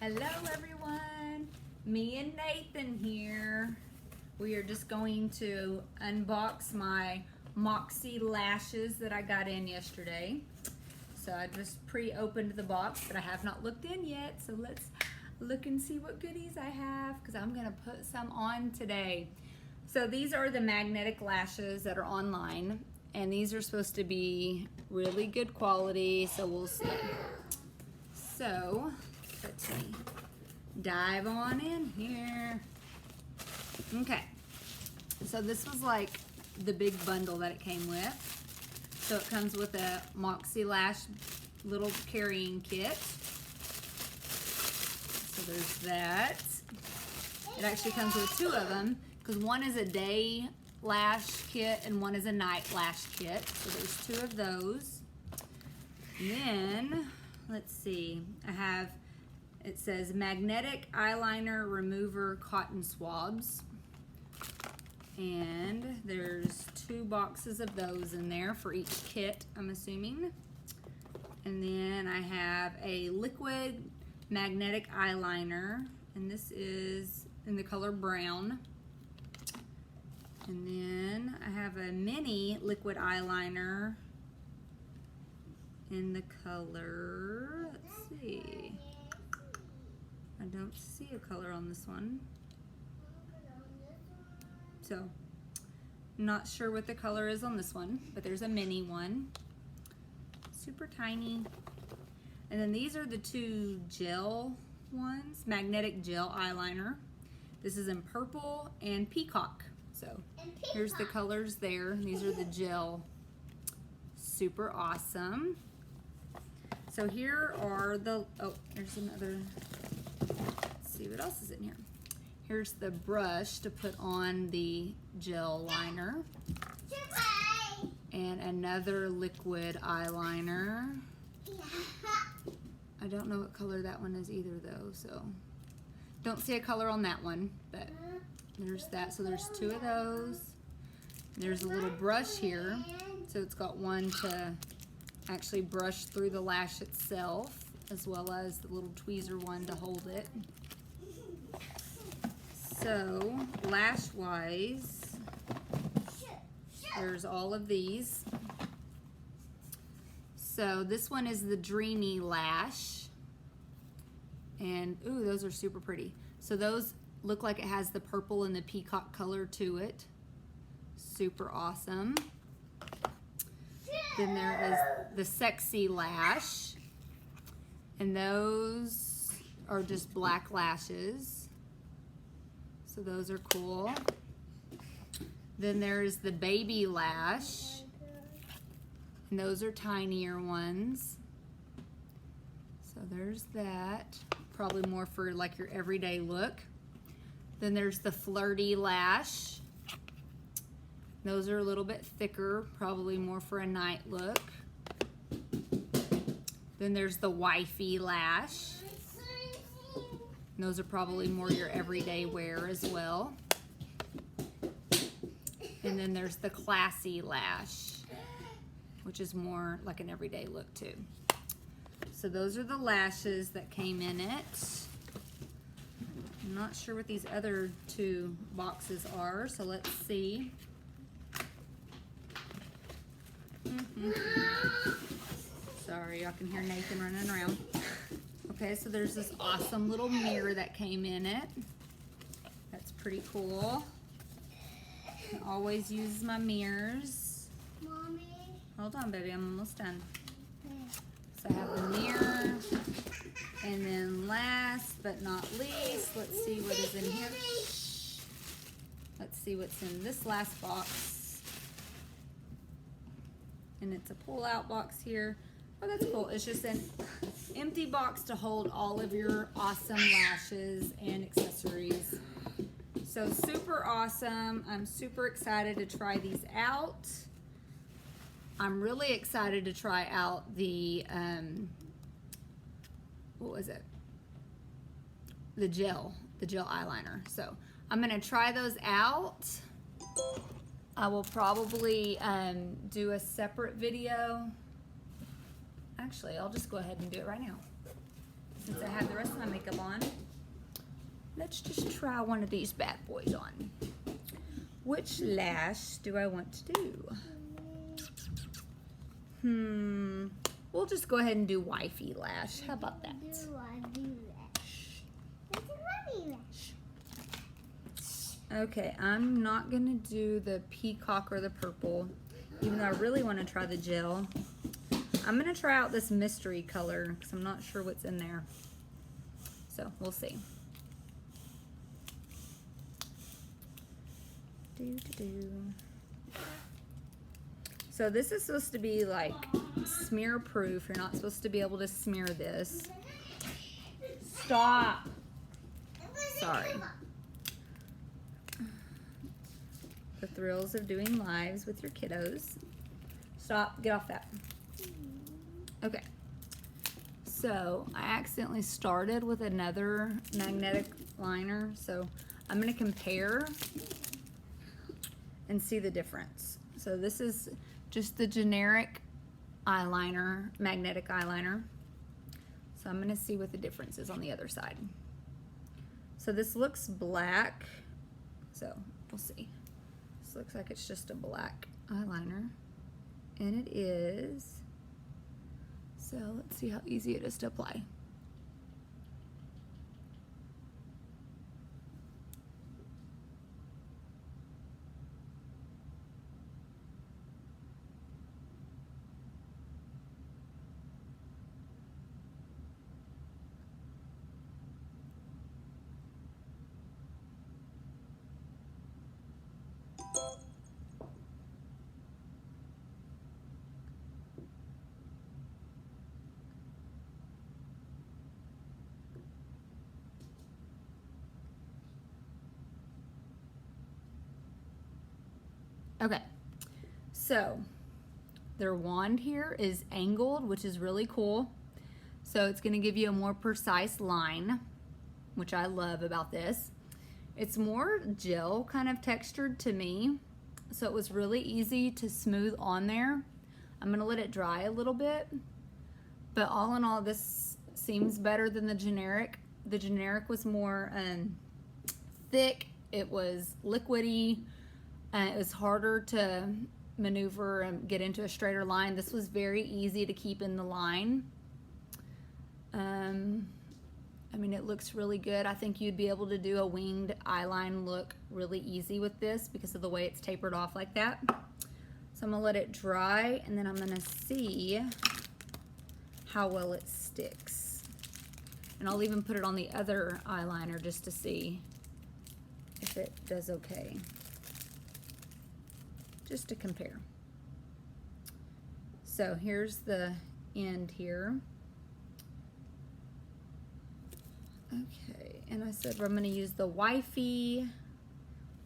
Hello everyone, me and Nathan here. We are just going to unbox my Moxielashes that I got in yesterday. So I just pre-opened the box, but I have not looked in yet. So let's look and see what goodies I have, because I'm gonna put some on today. So these are the magnetic lashes that are online, and these are supposed to be really good quality, so we'll see. So let's see, dive on in here. Okay, so this was like the big bundle that it came with. So it comes with a Moxielash little carrying kit. So there's that. It actually comes with two of them, because one is a day lash kit and one is a night lash kit. So there's two of those. And then, let's see, I have, it says magnetic eyeliner remover cotton swabs. And there's 2 boxes of those in there for each kit, I'm assuming. And then I have a liquid magnetic eyeliner, and this is in the color brown. And then I have a mini liquid eyeliner in the color, let's see, I don't see a color on this one. So, not sure what the color is on this one, but there's a mini one. Super tiny. And then these are the 2 gel ones, magnetic gel eyeliner. This is in purple and peacock. So, here's the colors there. These are the gel. Super awesome. So here are the, oh, there's another, let's see what else is in here. Here's the brush to put on the gel liner. And another liquid eyeliner. I don't know what color that one is either though, so. Don't see a color on that one, but there's that. So there's 2 of those. There's a little brush here. So it's got one to actually brush through the lash itself, as well as the little tweezer one to hold it. So, lash-wise, there's all of these. So this one is the Dreamy Lash. And, ooh, those are super pretty. So those look like it has the purple and the peacock color to it. Super awesome. Then there is the Sexy Lash. And those are just black lashes. So those are cool. Then there's the Baby Lash, and those are tinier ones. So there's that, probably more for like your everyday look. Then there's the Flirty Lash. Those are a little bit thicker, probably more for a night look. Then there's the Wifey Lash. And those are probably more your everyday wear as well. And then there's the Classy Lash, which is more like an everyday look too. So those are the lashes that came in it. I'm not sure what these other 2 boxes are, so let's see. Sorry, y'all can hear Nathan running around. Okay, so there's this awesome little mirror that came in it. That's pretty cool. I always use my mirrors. Mommy. Hold on, baby, I'm almost done. So I have the mirror. And then last but not least, let's see what is in here. Let's see what's in this last box. And it's a pull-out box here. Oh, that's cool. It's just an empty box to hold all of your awesome lashes and accessories. So super awesome. I'm super excited to try these out. I'm really excited to try out the, what was it? The gel eyeliner. So I'm gonna try those out. I will probably do a separate video. Actually, I'll just go ahead and do it right now. since I have the rest of my makeup on, let's just try one of these bad boys on. Which lash do I want to do? We'll just go ahead and do wifey lash. How about that? Okay, I'm not gonna do the peacock or the purple, even though I really want to try the gel. I'm gonna try out this mystery color because I'm not sure what's in there. So we'll see. So this is supposed to be like smear proof. You're not supposed to be able to smear this. Stop. Sorry. The thrills of doing lives with your kiddos. Stop, get off that. Okay. So I accidentally started with another magnetic liner. So I'm gonna compare and see the difference. So this is just the generic eyeliner, magnetic eyeliner. So I'm gonna see what the difference is on the other side. So this looks black, so we'll see. This looks like it's just a black eyeliner, and it is. So let's see how easy it is to apply. Okay, so their wand here is angled, which is really cool. So it's gonna give you a more precise line, which I love about this. It's more gel kind of textured to me, so it was really easy to smooth on there. I'm gonna let it dry a little bit, but all in all, this seems better than the generic. The generic was more thick, it was liquidy, it was harder to maneuver and get into a straighter line. This was very easy to keep in the line. I mean, it looks really good. I think you'd be able to do a winged eyeline look really easy with this because of the way it's tapered off like that. So I'm gonna let it dry, and then I'm gonna see how well it sticks. And I'll even put it on the other eyeliner just to see if it does okay. Just to compare. So here's the end here. Okay, and I said I'm going to use the wifey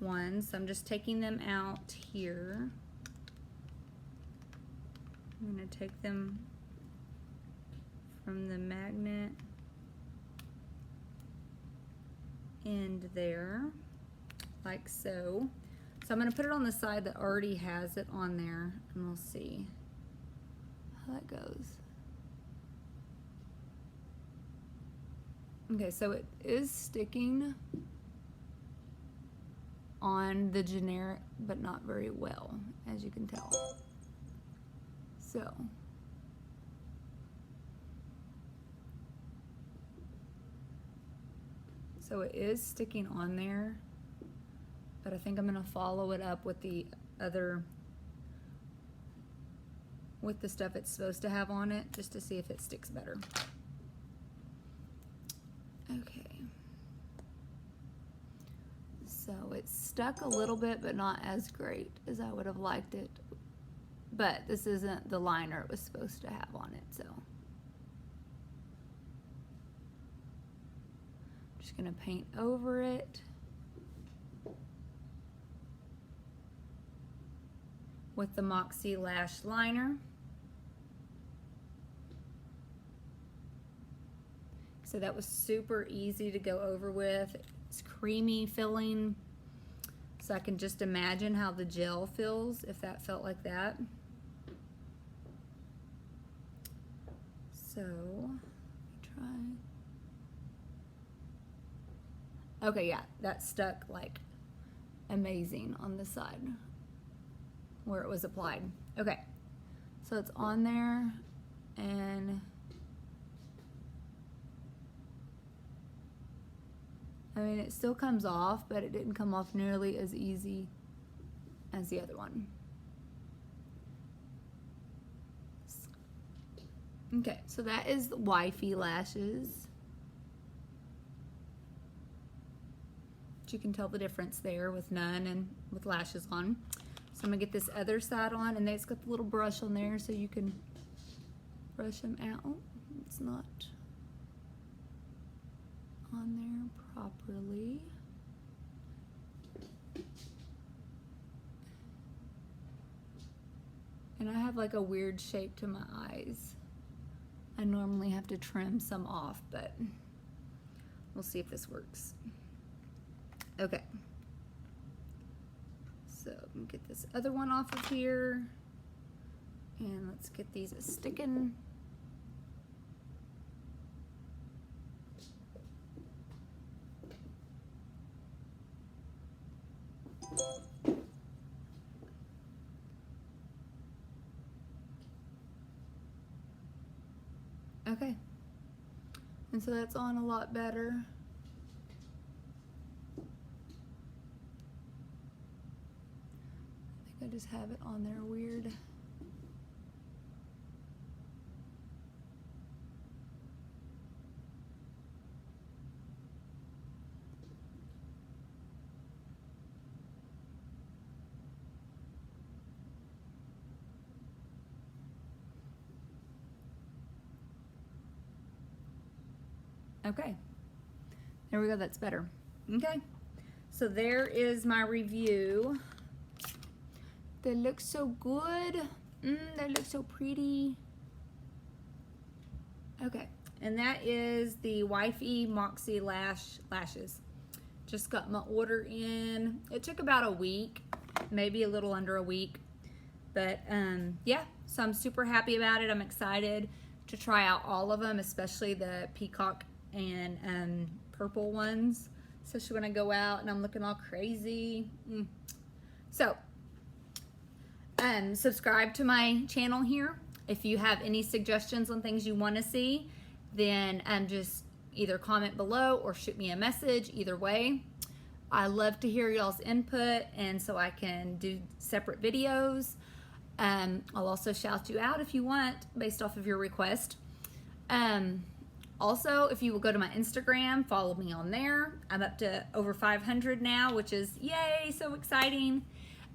one, so I'm just taking them out here. I'm going to take them from the magnet end there, like so. So I'm going to put it on the side that already has it on there, and we'll see how that goes. Okay, so it is sticking on the generic, but not very well, as you can tell. So it is sticking on there, but I think I'm gonna follow it up with the other, with the stuff it's supposed to have on it, just to see if it sticks better. Okay, so it's stuck a little bit, but not as great as I would have liked it. But this isn't the liner it was supposed to have on it, so. I'm just gonna paint over it with the Moxielash liner. So that was super easy to go over with. It's creamy filling. So I can just imagine how the gel feels if that felt like that. So, let me try. Okay, yeah, that stuck like amazing on this side where it was applied. Okay, so it's on there, and I mean, it still comes off, but it didn't come off nearly as easy as the other one. Okay, so that is the wifey lashes. You can tell the difference there with none and with lashes on. So I'm gonna get this other side on, and it's got the little brush on there so you can brush them out. It's not on there properly. And I have like a weird shape to my eyes. I normally have to trim some off, but we'll see if this works. Okay. So I'm gonna get this other one off of here, and let's get these sticking. Okay, and so that's on a lot better. I think I just have it on there weird. Okay, there we go, that's better. Okay, so there is my review. They look so good. They look so pretty. Okay, and that is the Wifey Moxielash lashes. Just got my order in. It took about a week, maybe a little under a week. But yeah, so I'm super happy about it. I'm excited to try out all of them, especially the peacock and purple ones, especially when I go out and I'm looking all crazy. So subscribe to my channel here. If you have any suggestions on things you want to see, then just either comment below or shoot me a message. Either way, I love to hear y'all's input, and so I can do separate videos. I'll also shout you out if you want, based off of your request. Also, if you will go to my Instagram, follow me on there. I'm up to over 500 now, which is yay, so exciting.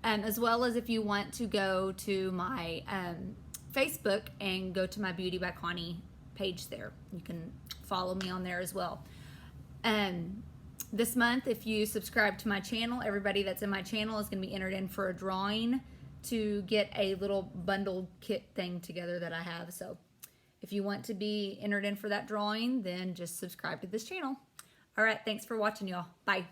As well as if you want to go to my Facebook and go to my Beauty by Connie page there. You can follow me on there as well. This month, if you subscribe to my channel, everybody that's in my channel is going to be entered in for a drawing to get a little bundled kit thing together that I have. So if you want to be entered in for that drawing, then just subscribe to this channel. All right, thanks for watching, y'all. Bye.